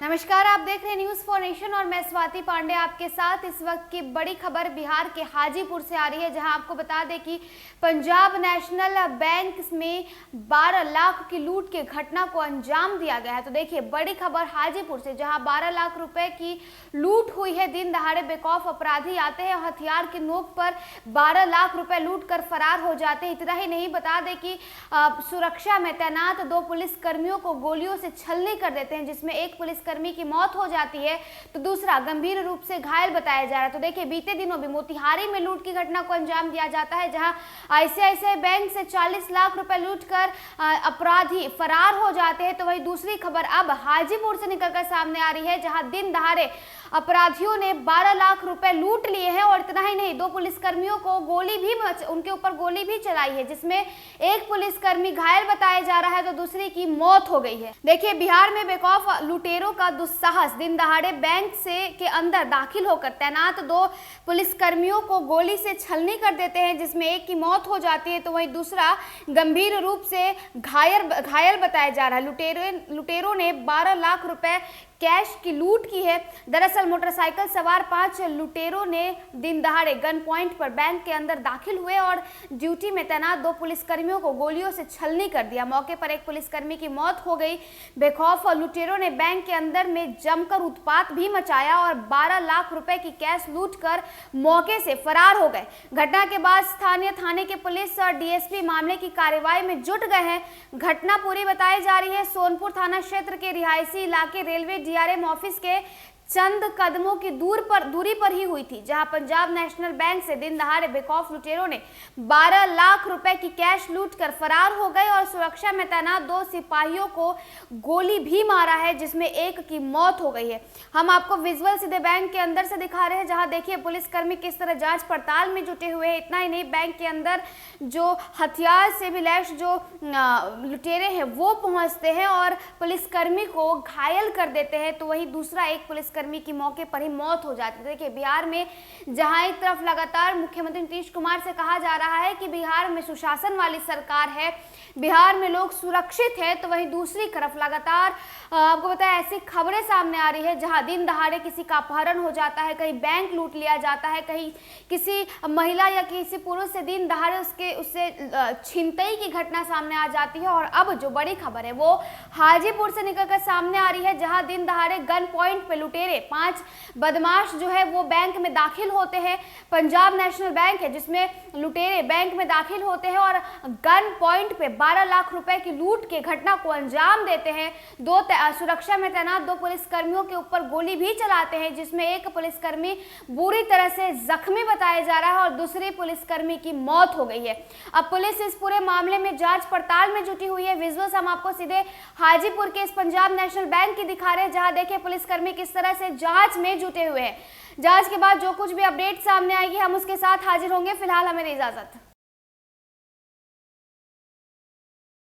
नमस्कार, आप देख रहे हैं न्यूज फॉर नेशन और मैं स्वाति पांडे आपके साथ। इस वक्त की बड़ी खबर बिहार के हाजीपुर से आ रही है, जहां आपको बता दें कि पंजाब नेशनल बैंक में 12 लाख की लूट की घटना को अंजाम दिया गया है। तो देखिए, बड़ी खबर हाजीपुर से, जहां 12 लाख रुपए की लूट हुई है। दिन दहाड़े बेखौफ अपराधी आते हैं, हथियार की नोक पर 12 लाख रुपए लूट कर फरार हो जाते हैं। इतना ही नहीं, बता दें कि सुरक्षा में तैनात 2 पुलिस कर्मियों को गोलियों से छलनी कर देते हैं, जिसमें एक पुलिस कर्मी की मौत हो जाती है तो दूसरा गंभीर रूप से घायल बताया जा रहा है। तो देखिए, बीते दिनों भी मोतिहारी में लूट की घटना को अंजाम दिया जाता है, जहां आईसीआईसीआई बैंक से 40 लाख रुपए लूटकर अपराधी फरार हो जाते हैं। तो वही दूसरी खबर अब हाजीपुर से निकलकर सामने आ रही है, जहां दिन दहाड़े अपराधियों ने 12 लाख रुपए लूट लिए हैं और इतना ही नहीं, 2 पुलिसकर्मियों को उनके ऊपर गोली भी चलाई है, जिसमें एक पुलिसकर्मी घायल बताया जा रहा है तो दूसरी की मौत हो गई है। देखिए, बिहार में बेखौफ लुटेरों का दुस्साहस, दिन दहाड़े बैंक के अंदर दाखिल होकर तैनात 2 पुलिसकर्मियों को गोली से छलनी कर देते हैं, जिसमें एक की मौत हो जाती है तो वहीं दूसरा गंभीर रूप से घायल बताया जा रहा है। लुटेरों ने 12 लाख रुपए कैश की लूट की है। दरअसल मोटरसाइकिल सवार 5 लुटेरों ने दिन दहाड़े गन पॉइंट पर बैंक के अंदर दाखिल हुए और ड्यूटी में तैनात 2 पुलिसकर्मियों को गोलियों से छलनी कर दिया। मौके पर एक पुलिसकर्मी की मौत हो गई। बेखौफ लुटेरों ने बैंक के अंदर में जमकर उत्पात भी मचाया और 12 लाख रुपए की कैश लूट कर मौके से फरार हो गए। घटना के बाद स्थानीय थाने के पुलिस और डीएसपी मामले की कार्रवाई में जुट गए हैं। घटना पूरी बताई जा रही है सोनपुर थाना क्षेत्र के रिहायशी इलाके रेलवे डीआरएम ऑफिस के चंद कदमों की दूरी पर ही हुई थी, जहां पंजाब नेशनल बैंक से दिन दहाड़े बेखौफ लुटेरों ने 12 लाख रुपए की कैश लूट कर फरार हो गए और सुरक्षा में तैनात 2 सिपाहियों को गोली भी मारा है, जिसमें एक की मौत हो गई है। हम आपको विजुअल सीधे बैंक के अंदर से दिखा रहे हैं, जहां देखिए पुलिसकर्मी किस तरह जांच पड़ताल में जुटे हुए हैं। इतना ही नहीं, बैंक के अंदर जो हथियार से भी लैस जो लुटेरे हैं वो पहुंचते हैं और पुलिसकर्मी को घायल कर देते हैं, तो वहीं दूसरा एक पुलिसकर्मी की मौके पर ही मौत हो जाती है। देखिए, बिहार में जहां एक तरफ लगातार मुख्यमंत्री नीतीश कुमार से कहा जा रहा है कि बिहार में सुशासन वाली सरकार है, बिहार में लोग सुरक्षित है, तो वहीं दूसरी तरफ लगातार आपको बताया ऐसी खबरें सामने आ रही है, जहां दिन दहाड़े किसी का अपहरण हो जाता है, कहीं बैंक लूट लिया जाता है, कहीं किसी महिला या किसी पुरुष से दिन दहाड़े उससे छिनतई की घटना सामने आ जाती है। और अब जो बड़ी खबर है वो हाजीपुर से निकलकर सामने आ रही है, जहां दिन दहाड़े गन पॉइंट पे लुटेरे 5 बदमाश जो है वो बैंक में दाखिल होते हैं। पंजाब नेशनल बैंक है जिसमें लुटेरे बैंक में दाखिल होते हैं और गन पॉइंट पे 12 लाख रुपए की लूट के घटना को अंजाम देते हैं। 2 सुरक्षा में तैनात 2 पुलिसकर्मियों के ऊपर गोली भी चलाते हैं, जिसमें एक पुलिसकर्मी बुरी तरह से जख्मी बताया जा रहा है और दूसरे पुलिसकर्मी की मौत हो गई है। अब पुलिस इस पूरे मामले में जांच पड़ताल में जुटी हुई है। विजुअल्स हम आपको सीधे हाजीपुर के इस पंजाब नेशनल बैंक की दिखा रहे हैं, जहां देखिए पुलिसकर्मी किस तरह से जांच में जुटे हुए हैं। जांच के बाद जो कुछ भी अपडेट सामने आएगी हम उसके साथ हाजिर होंगे। फिलहाल हमें इजाजत।